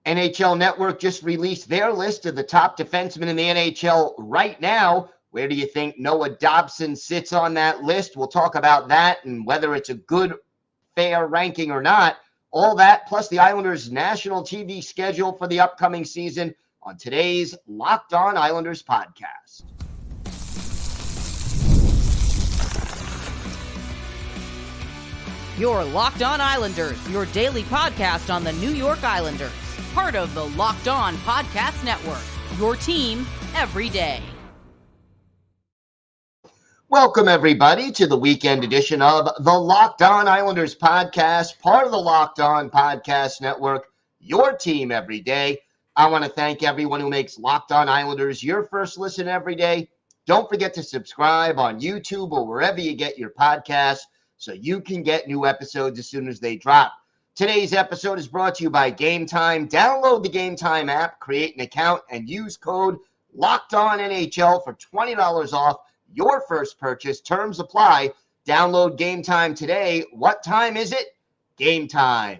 NHL Network just released their list of the top defensemen in the NHL right now. Where do you think Noah Dobson sits on that list? We'll talk about that and whether it's a good, fair ranking or not. All that, plus the Islanders' national TV schedule for the upcoming season on today's Locked On Islanders podcast. Your Locked On Islanders, your daily podcast on the New York Islanders. Part of the Locked On Podcast Network, your team every day. Welcome, everybody, to the weekend edition of the Locked On Islanders podcast, part of the Locked On Podcast Network, your team every day. I want to thank everyone who makes Locked On Islanders your first listen every day. Don't forget to subscribe on YouTube or wherever you get your podcasts so you can get new episodes as soon as they drop. Today's episode is brought to you by Game Time. Download the Game Time app, create an account, and use code LOCKEDONNHL for $20 off your first purchase. Terms apply. Download Game Time today. What time is it? Game time.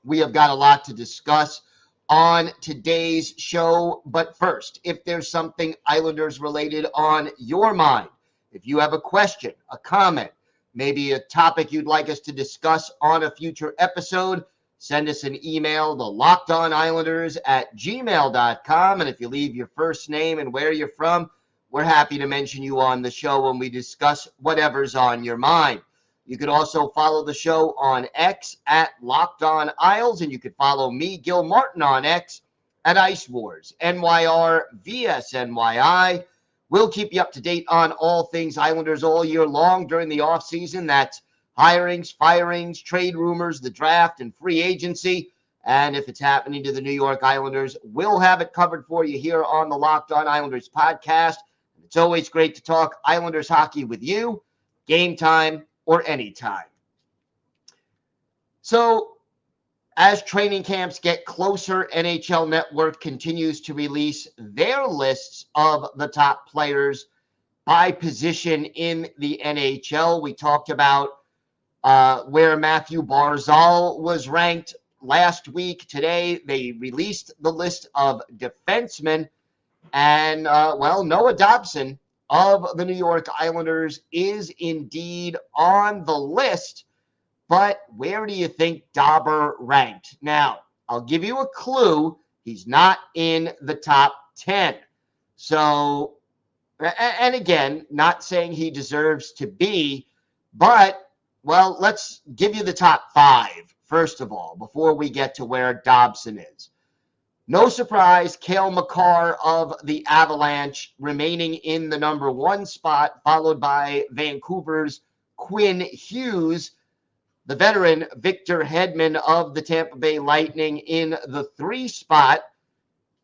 We have got a lot to discuss on today's show. But first, if there's something Islanders related on your mind, if you have a question, a comment, maybe a topic you'd like us to discuss on a future episode, send us an email, thelockedonislanders@gmail.com. And if you leave your first name and where you're from, we're happy to mention you on the show when we discuss whatever's on your mind. You could also follow the show on X at Locked On Isles, and you could follow me, Gil Martin, on X at Ice Wars, NYR VSNYI. We'll keep you up to date on all things Islanders all year long during the offseason. That's hirings, firings, trade rumors, the draft, and free agency. And if it's happening to the New York Islanders, we'll have it covered for you here on the Locked On Islanders podcast. It's always great to talk Islanders hockey with you, game time or anytime. So, as training camps get closer, NHL Network continues to release their lists of the top players by position in the NHL. We talked about where Matthew Barzal was ranked last week. Today, they released the list of defensemen. And, Noah Dobson of the New York Islanders is indeed on the list. But where do you think Dobber ranked? Now, I'll give you a clue. He's not in the top 10. So, and again, not saying he deserves to be, but, well, let's give you the top 5, first of all, before we get to where Dobson is. No surprise, Cale Makar of the Avalanche remaining in the number 1 spot, followed by Vancouver's Quinn Hughes. The veteran Victor Hedman of the Tampa Bay Lightning in the 3 spot.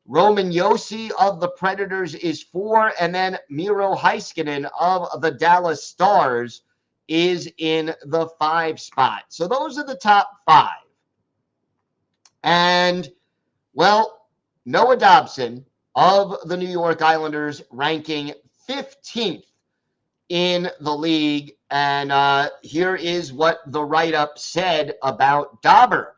Roman Josi of the Predators is 4. And then Miro Heiskanen of the Dallas Stars is in the 5 spot. So those are the top 5. And, well, Noah Dobson of the New York Islanders ranking 15th in the league. And here is what the write-up said about Dobber.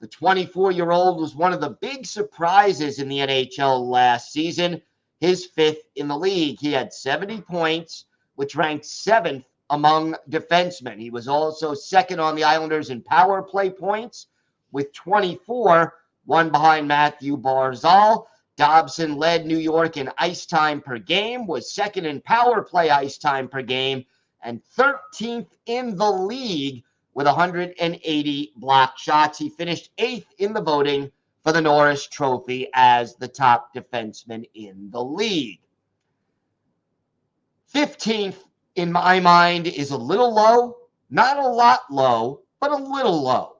The 24-year-old was one of the big surprises in the NHL last season, his 5th in the league. He had 70 points, which ranked 7th among defensemen. He was also 2nd on the Islanders in power play points with 24, one behind Matthew Barzal. Dobson led New York in ice time per game, was 2nd in power play ice time per game, and 13th in the league with 180 blocked shots. He finished 8th in the voting for the Norris Trophy as the top defenseman in the league. 15th, in my mind, is a little low. Not a lot low, but a little low.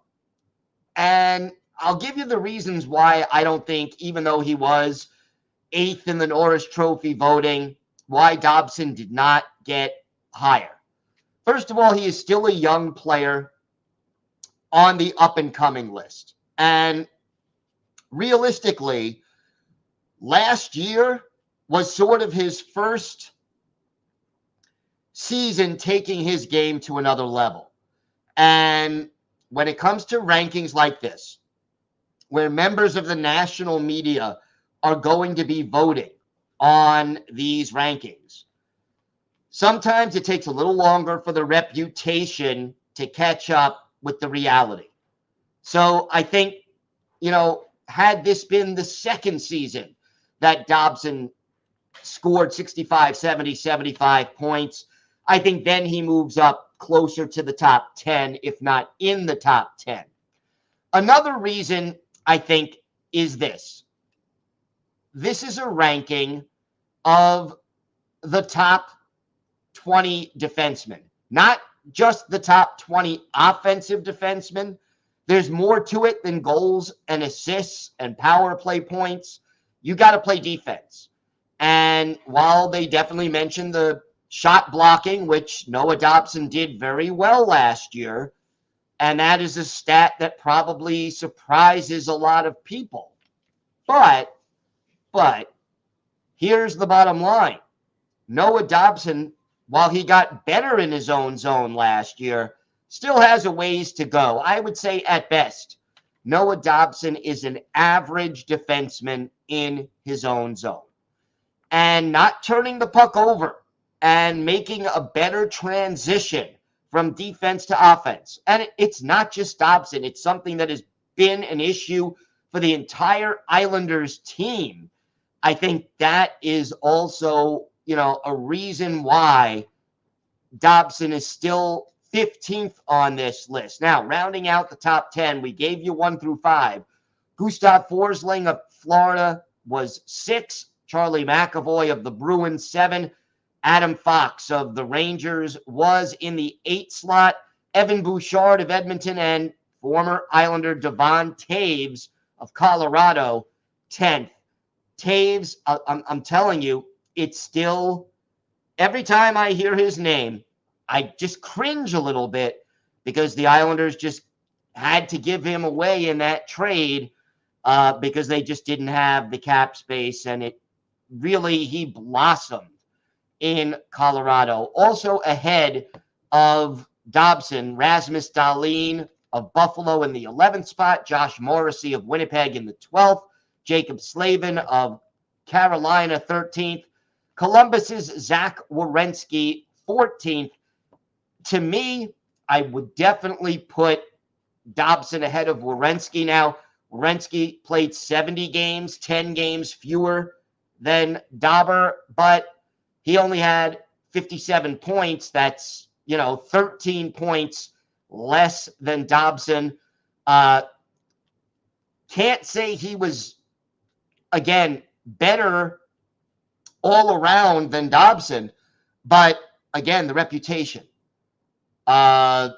And I'll give you the reasons why I don't think, even though he was 8th in the Norris Trophy voting, why Dobson did not get higher. First of all, he is still a young player on the up-and-coming list. And realistically, last year was sort of his first season taking his game to another level. And when it comes to rankings like this, where members of the national media are going to be voting on these rankings. Sometimes it takes a little longer for the reputation to catch up with the reality. So I think, had this been the second season that Dobson scored 65, 70, 75 points, I think then he moves up closer to the top 10, if not in the top 10. Another reason, I think, is this. This is a ranking of the top 20 defensemen, not just the top 20 offensive defensemen. There's more to it than goals and assists and power play points. You got to play defense. And while they definitely mentioned the shot blocking, which Noah Dobson did very well last year, and that is a stat that probably surprises a lot of people. But here's the bottom line. Noah Dobson, while he got better in his own zone last year, still has a ways to go. I would say at best, Noah Dobson is an average defenseman in his own zone. And not turning the puck over and making a better transition from defense to offense. And it's not just Dobson. It's something that has been an issue for the entire Islanders team. I think that is also, a reason why Dobson is still 15th on this list. Now, rounding out the top 10, we gave you 1 through 5. Gustav Forsling of Florida was 6. Charlie McAvoy of the Bruins, 7. Adam Fox of the Rangers was in the 8 slot. Evan Bouchard of Edmonton and former Islander Devon Toews of Colorado, 10th. Toews, I'm telling you, it's still, every time I hear his name, I just cringe a little bit because the Islanders just had to give him away in that trade because they just didn't have the cap space, and he blossomed in Colorado. Also ahead of Dobson, Rasmus Dahlin of Buffalo in the 11th spot, Josh Morrissey of Winnipeg in the 12th, Jacob Slavin of Carolina 13th, Columbus's Zach Werenski 14th. To me, I would definitely put Dobson ahead of Werenski. Now, Werenski played 70 games, 10 games fewer than Dobber, but he only had 57 points. That's, 13 points less than Dobson. Can't say he was, again, better all around than Dobson, but again, the reputation. The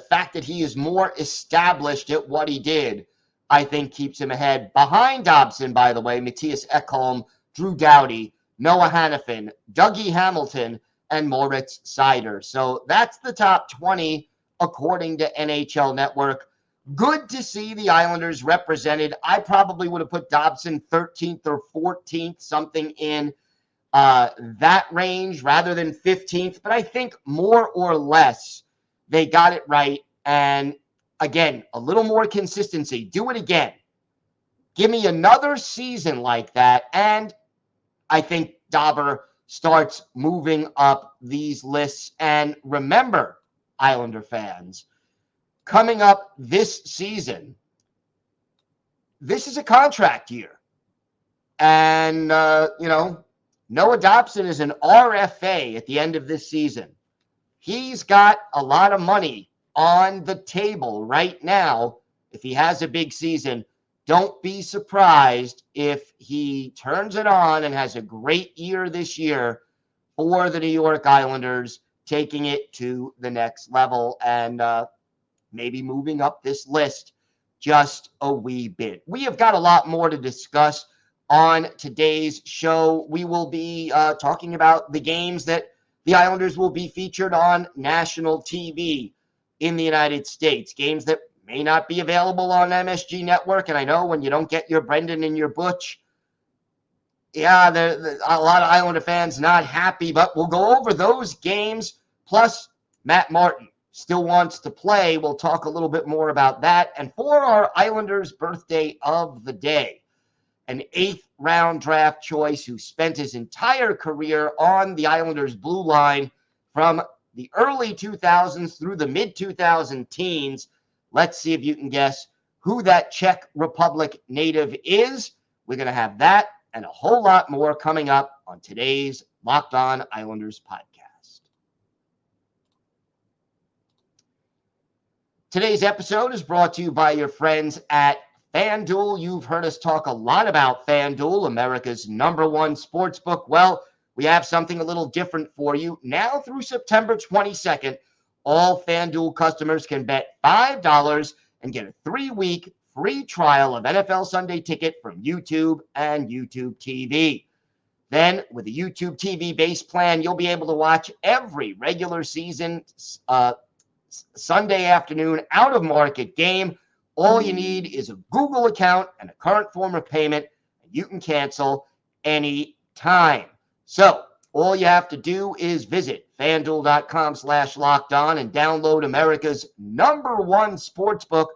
fact that he is more established at what he did, I think keeps him ahead. Behind Dobson, by the way, Matthias Ekholm, Drew Doughty, Noah Hannafin, Dougie Hamilton, and Moritz Seider. So that's the top 20 according to NHL Network. Good to see the Islanders represented. I probably would have put Dobson 13th or 14th, something in that range rather than 15th. But I think more or less they got it right. And again, a little more consistency. Do it again. Give me another season like that, and I think Dobber starts moving up these lists. And remember, Islander fans, coming up this season, this is a contract year. And, Noah Dobson is an RFA at the end of this season. He's got a lot of money on the table right now. If he has a big season, don't be surprised if he turns it on and has a great year this year for the New York Islanders, taking it to the next level and maybe moving up this list just a wee bit. We have got a lot more to discuss on today's show. We will be talking about the games that the Islanders will be featured on national TV in the United States, games that may not be available on MSG Network. And I know when you don't get your Brendan and your Butch, a lot of Islander fans not happy, but we'll go over those games plus Matt Martin still wants to play. We'll talk a little bit more about that. And for our Islanders birthday of the day, an 8th-round draft choice who spent his entire career on the Islanders' blue line from the early 2000s through the mid-2000 teens. Let's see if you can guess who that Czech Republic native is. We're going to have that and a whole lot more coming up on today's Locked On Islanders podcast. Today's episode is brought to you by your friends at FanDuel. You've heard us talk a lot about FanDuel, America's #1 sportsbook. Well, we have something a little different for you. Now through September 22nd, all FanDuel customers can bet $5 and get a 3-week free trial of NFL Sunday Ticket from YouTube and YouTube TV. Then, with the YouTube TV base plan, you'll be able to watch every regular season Sunday afternoon out-of-market game. All you need is a Google account and a current form of payment, and you can cancel any time. So all you have to do is visit FanDuel.com/lockedon and download America's #1 sportsbook,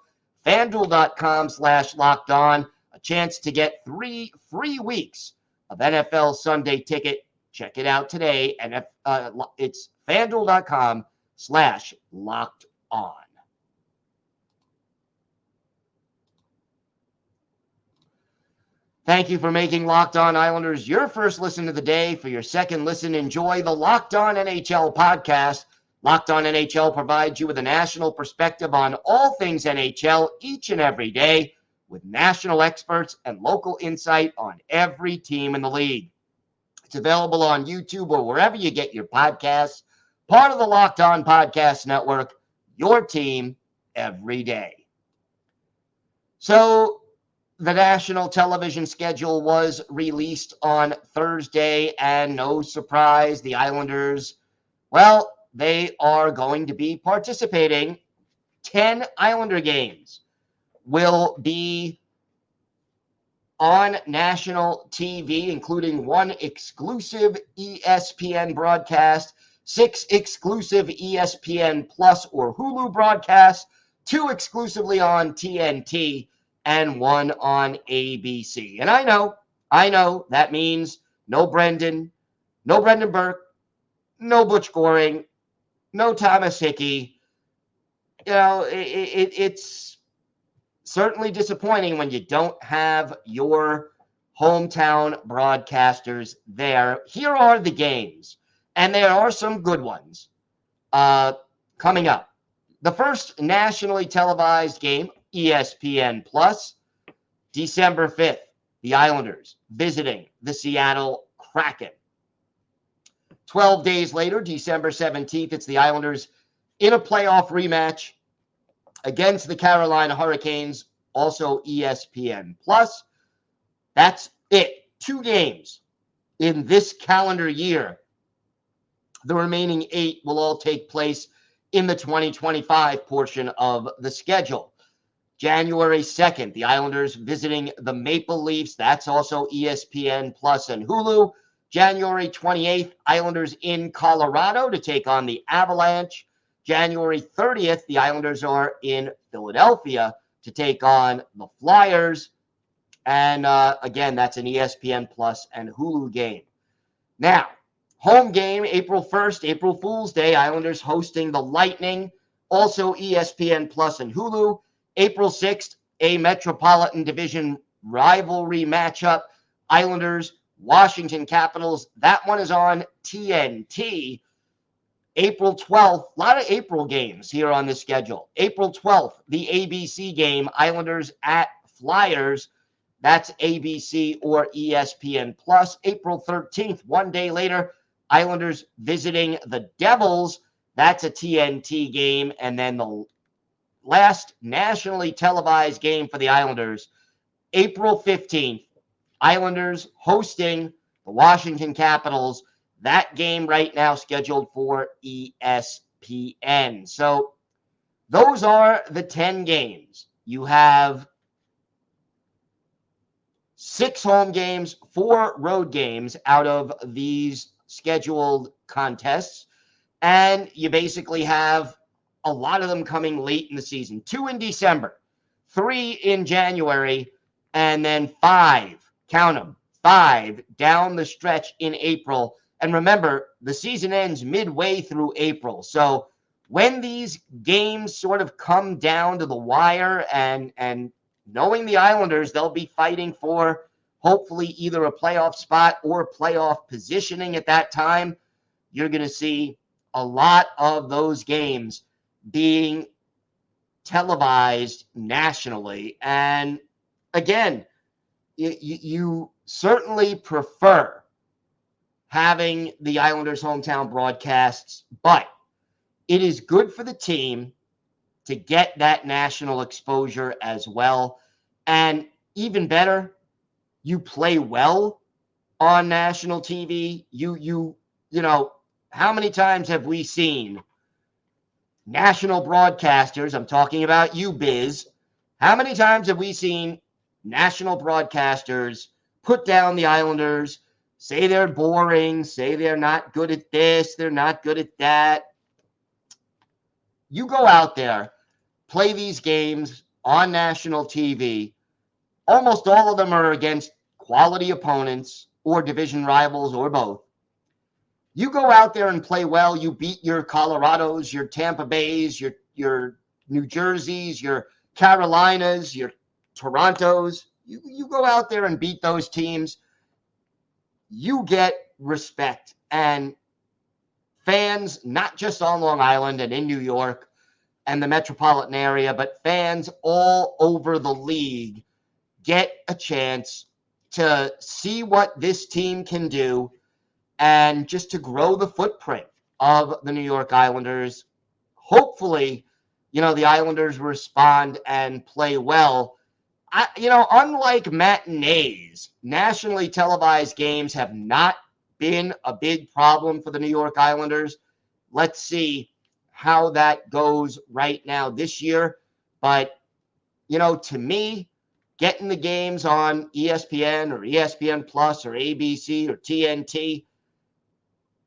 FanDuel.com/lockedon. A chance to get 3 free weeks of NFL Sunday Ticket. Check it out today, and it's FanDuel.com/lockedon. Thank you for making Locked On Islanders your first listen of the day. For your second listen, enjoy the Locked On NHL podcast. Locked On NHL provides you with a national perspective on all things NHL each and every day, with national experts and local insight on every team in the league. It's available on YouTube or wherever you get your podcasts. Part of the Locked On Podcast Network, your team every day. So, the national television schedule was released on Thursday, and no surprise, the Islanders, well, they are going to be participating. 10 Islander games will be on national TV, including 1 exclusive ESPN broadcast, 6 exclusive ESPN Plus or Hulu broadcasts, 2 exclusively on TNT, and 1 on ABC. And I know that means no Brendan Burke, no Butch Goring, no Thomas Hickey. It's certainly disappointing when you don't have your hometown broadcasters there. Here are the games, and there are some good ones coming up. The first nationally televised game, ESPN Plus, December 5th, the Islanders visiting the Seattle Kraken. 12 days later, December 17th, it's the Islanders in a playoff rematch against the Carolina Hurricanes, also ESPN Plus. That's it. 2 games in this calendar year. The remaining 8 will all take place in the 2025 portion of the schedule. January 2nd, the Islanders visiting the Maple Leafs. That's also ESPN Plus and Hulu. January 28th, Islanders in Colorado to take on the Avalanche. January 30th, the Islanders are in Philadelphia to take on the Flyers. And again, that's an ESPN Plus and Hulu game. Now, home game, April 1st, April Fool's Day, Islanders hosting the Lightning, also ESPN Plus and Hulu. April 6th, a Metropolitan Division rivalry matchup, Islanders, Washington Capitals. That one is on TNT. April 12th, a lot of April games here on the schedule. April 12th, the ABC game, Islanders at Flyers. That's ABC or ESPN Plus. April 13th, 1 day later, Islanders visiting the Devils. That's a TNT game. And then the last nationally televised game for the Islanders, April 15th, Islanders hosting the Washington Capitals. That game right now scheduled for ESPN. So those are the 10 games. You have 6 home games, 4 road games out of these scheduled contests. And you basically have a lot of them coming late in the season. 2 in December, 3 in January, and then 5, count them, 5 down the stretch in April. And remember, the season ends midway through April. So when these games sort of come down to the wire, and knowing the Islanders, they'll be fighting for hopefully either a playoff spot or playoff positioning at that time, you're going to see a lot of those games being televised nationally. And again, you certainly prefer having the Islanders' hometown broadcasts, but it is good for the team to get that national exposure as well. And even better, you play well on national TV. You know, how many times have we seen national broadcasters? I'm talking about you, Biz. How many times have we seen national broadcasters put down the Islanders, say they're boring, say they're not good at this, they're not good at that? You go out there, play these games on national TV. Almost all of them are against quality opponents or division rivals or both. You go out there and play well. You beat your Colorados, your Tampa Bays, your New Jerseys, your Carolinas, your Torontos. You go out there and beat those teams. You get respect. And fans, not just on Long Island and in New York and the metropolitan area, but fans all over the league get a chance to see what this team can do and just to grow the footprint of the New York Islanders. Hopefully, the Islanders respond and play well. Unlike matinees, nationally televised games have not been a big problem for the New York Islanders. Let's see how that goes right now this year. But, to me, getting the games on ESPN or ESPN Plus or ABC or TNT,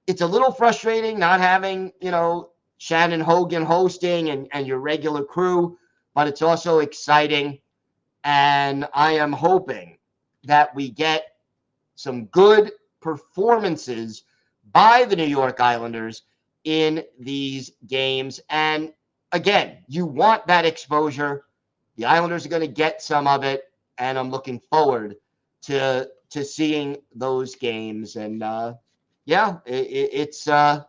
it's a little frustrating not having, Shannon Hogan hosting and your regular crew, but it's also exciting. And I am hoping that we get some good performances by the New York Islanders in these games. And again, you want that exposure. The Islanders are going to get some of it, and I'm looking forward to seeing those games. And it's a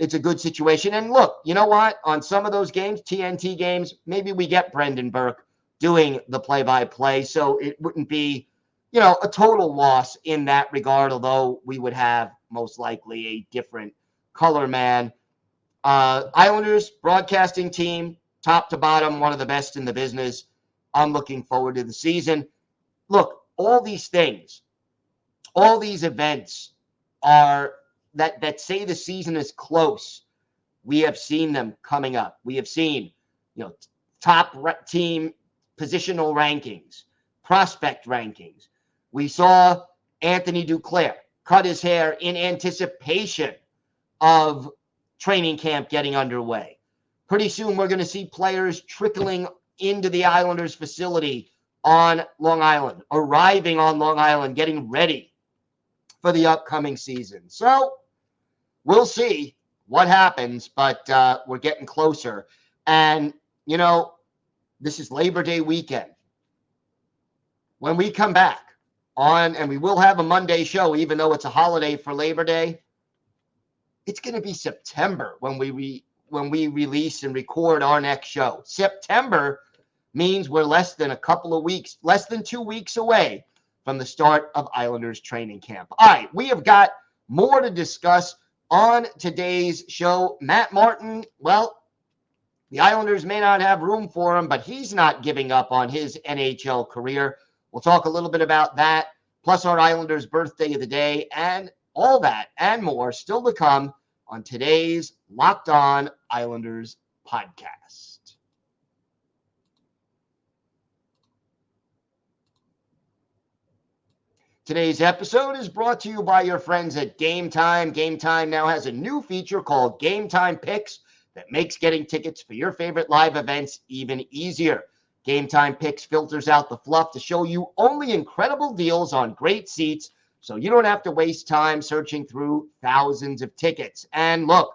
good situation. And look, you know what? On some of those games, TNT games, maybe we get Brendan Burke doing the play-by-play, so it wouldn't be, a total loss in that regard, although we would have most likely a different color man. Islanders broadcasting team, top to bottom, one of the best in the business. I'm looking forward to the season. Look, all these things, all these events are that say the season is close. We have seen them coming up. We have seen, top team positional rankings, prospect rankings. We saw Anthony Duclair cut his hair in anticipation of training camp getting underway. Pretty soon we're going to see players trickling into the Islanders facility on Long Island, arriving on Long Island, getting ready for the upcoming season. So we'll see what happens, but we're getting closer. And, this is Labor Day weekend. When we come back and we will have a Monday show, even though it's a holiday for Labor Day, it's going to be September when we release and record our next show. September means we're less than 2 weeks away from the start of Islanders training camp. All right, we have got more to discuss on today's show. Matt Martin, well, the Islanders may not have room for him, but he's not giving up on his NHL career. We'll talk a little bit about that, plus our Islanders birthday of the day, and all that and more still to come on today's Locked On Islanders podcast. Today's episode is brought to you by your friends at Game Time. Game Time now has a new feature called Game Time Picks. that makes getting tickets for your favorite live events even easier. Game Time Picks filters out the fluff to show you only incredible deals on great seats, so you don't have to waste time searching through thousands of tickets. And look,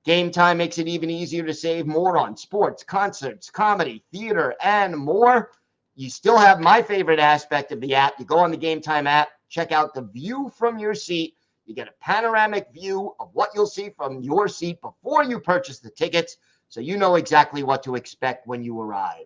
Game Time makes it even easier to save more on sports, concerts, comedy, theater, and more. You still have my favorite aspect of the app. You go on the Game Time app, check out the view from your seat. You get a panoramic view of what you'll see from your seat before you purchase the tickets, so you know exactly what to expect when you arrive.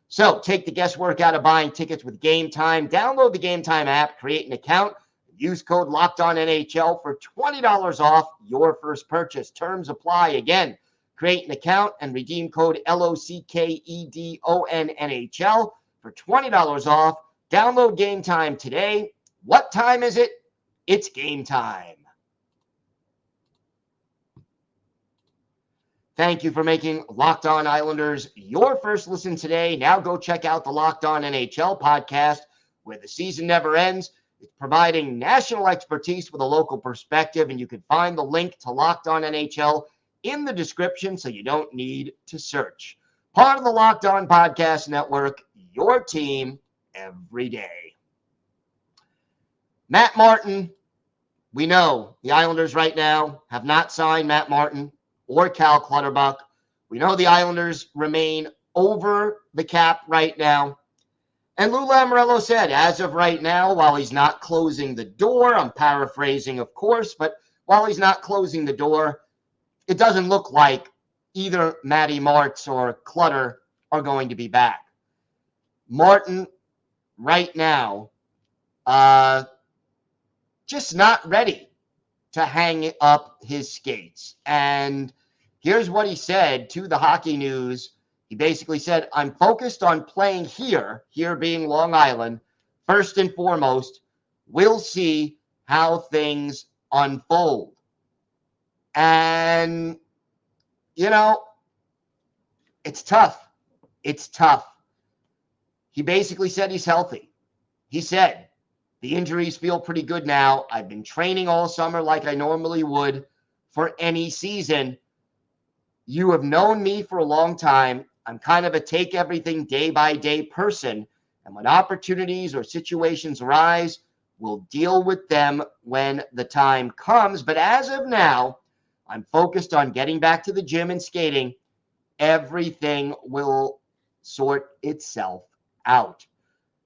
So take the guesswork out of buying tickets with Game Time. Download the Game Time app, create an account, use code LOCKEDONNHL for $20 off your first purchase. Terms apply. Again, create an account and redeem code LOCKEDONNHL for $20 off. Download Game Time today. What time is it? It's game time. Thank you for making Locked On Islanders your first listen today. Now go check out the Locked On NHL podcast, where the season never ends. It's providing national expertise with a local perspective, and you can find the link to Locked On NHL in the description, so you don't need to search. Part of the Locked On Podcast Network, your team every day. Matt Martin, we know the Islanders right now have not signed Matt Martin or Cal Clutterbuck. We know the Islanders remain over the cap right now. And Lou Lamoriello said, as of right now, while he's not closing the door, I'm paraphrasing, of course, but while he's not closing the door, it doesn't look like either Matty Martz or Clutter are going to be back. Martin, right now, just not ready to hang up his skates. And here's what he said to the Hockey News. He basically said, I'm focused on playing here being Long Island, first and foremost. We'll see how things unfold. And, you know, it's tough. It's tough. He basically said he's healthy. He said, the injuries feel pretty good now. I've been training all summer like I normally would for any season. You have known me for a long time. I'm kind of a take everything day by day person. And when opportunities or situations arise, we'll deal with them when the time comes. But as of now, I'm focused on getting back to the gym and skating. Everything will sort itself out.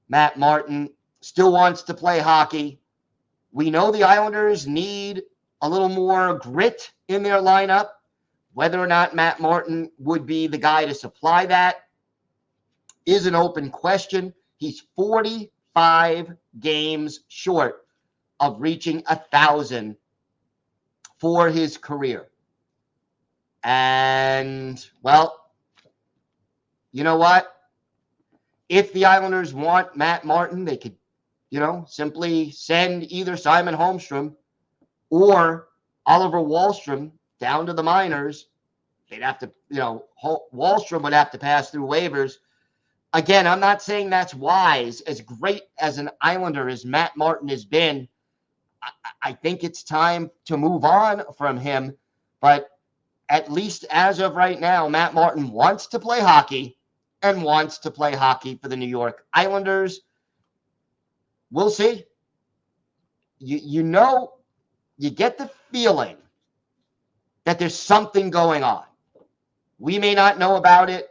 Matt Martin still wants to play hockey. We know the Islanders need a little more grit in their lineup. Whether or not Matt Martin would be the guy to supply that is an open question. He's 45 games short of reaching 1,000 for his career. And, well, you know what? If the Islanders want Matt Martin, they could, simply send either Simon Holmstrom or Oliver Wahlstrom down to the minors. They'd have to, Wahlstrom would have to pass through waivers. Again, I'm not saying that's wise. As great as an Islander as Matt Martin has been, I think it's time to move on from him. But at least as of right now, Matt Martin wants to play hockey and wants to play hockey for the New York Islanders. We'll see. You get the feeling that there's something going on. We may not know about it.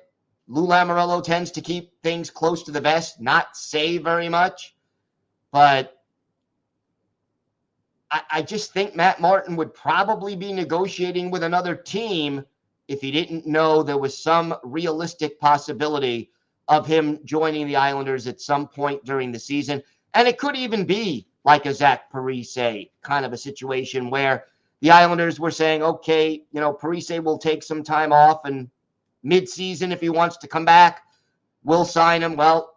Lou Lamoriello tends to keep things close to the vest, not say very much. But I just think Matt Martin would probably be negotiating with another team if he didn't know there was some realistic possibility of him joining the Islanders at some point during the season. And it could even be like a Zach Parise kind of a situation where the Islanders were saying, okay, Parise will take some time off, and midseason, if he wants to come back, we'll sign him. Well,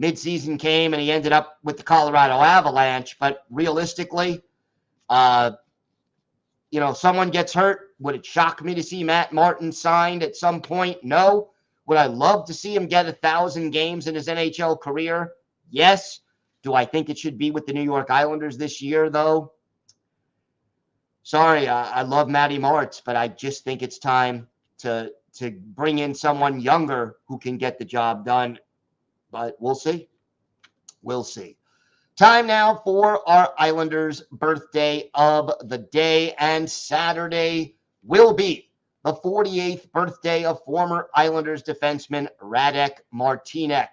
midseason came and he ended up with the Colorado Avalanche. But realistically, someone gets hurt. Would it shock me to see Matt Martin signed at some point? No. Would I love to see him get 1,000 games in his NHL career? Yes. Do I think it should be with the New York Islanders this year, though? Sorry, I love Matty Martz, but I just think it's time to bring in someone younger who can get the job done. But we'll see. We'll see. Time now for our Islanders' birthday of the day, and Saturday will be the 48th birthday of former Islanders defenseman Radek Martinek.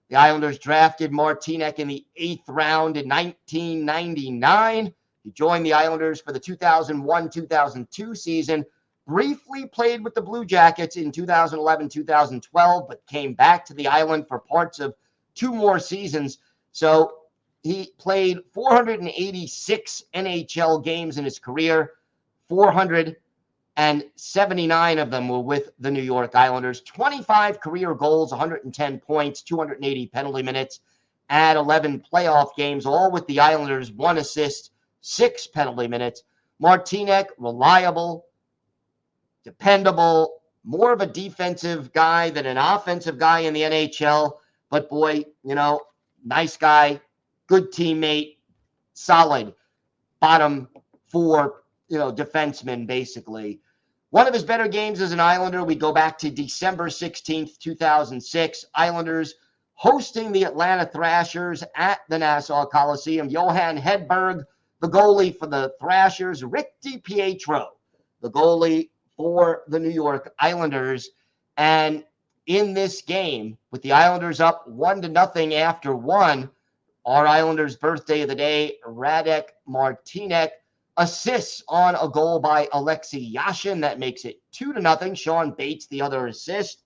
The Islanders drafted Martinek in the 8th round in 1999. He joined the Islanders for the 2001-2002 season, briefly played with the Blue Jackets in 2011-2012, but came back to the Island for parts of 2 more seasons. So he played 486 NHL games in his career. 479 of them were with the New York Islanders. 25 career goals, 110 points, 280 penalty minutes, and 11 playoff games, all with the Islanders. 1 assist, 6 penalty minutes. Martinek, reliable, dependable, more of a defensive guy than an offensive guy in the NHL. But boy, nice guy, good teammate, solid bottom 4, defenseman, basically. One of his better games as an Islander, we go back to December 16th, 2006. Islanders hosting the Atlanta Thrashers at the Nassau Coliseum. Johan Hedberg, the goalie for the Thrashers. Rick DiPietro, the goalie for the New York Islanders. And in this game, with the Islanders up 1-0 after 1, our Islanders' birthday of the day, Radek Martinek assists on a goal by Alexei Yashin. That makes it 2-0. Sean Bates, the other assist.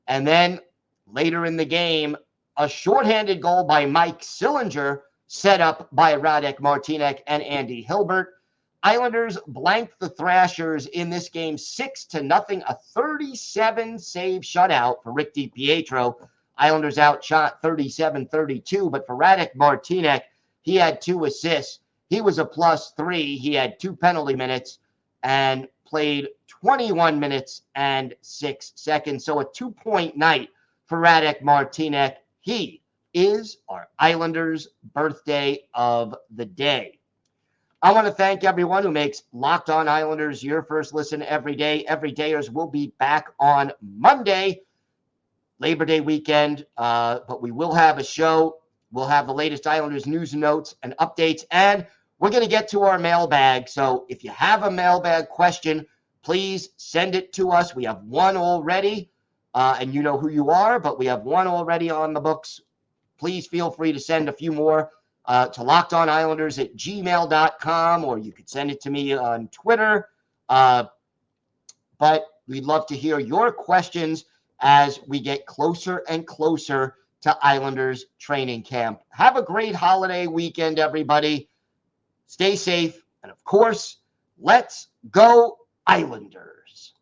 And then later in the game, a shorthanded goal by Mike Sillinger, set up by Radek Martinek and Andy Hilbert. Islanders blanked the Thrashers in this game 6-0, a 37-save shutout for Rick DiPietro. Islanders outshot 37-32, but for Radek Martinek, he had 2 assists. He was a +3. He had 2 penalty minutes and played 21 minutes and 6 seconds. So a 2-point night for Radek Martinek. He is our Islanders' birthday of the day. I want to thank everyone who makes Locked On Islanders your first listen every day. Everydayers will be back on Monday, Labor Day weekend, but we will have a show. We'll have the latest Islanders news and notes and updates, and we're going to get to our mailbag. So if you have a mailbag question, please send it to us. We have one already, and you know who you are, but we have one already on the books. Please feel free to send a few more to lockedonislanders@gmail.com, or you could send it to me on Twitter. But we'd love to hear your questions as we get closer and closer to Islanders training camp. Have a great holiday weekend, everybody. Stay safe. And of course, let's go Islanders.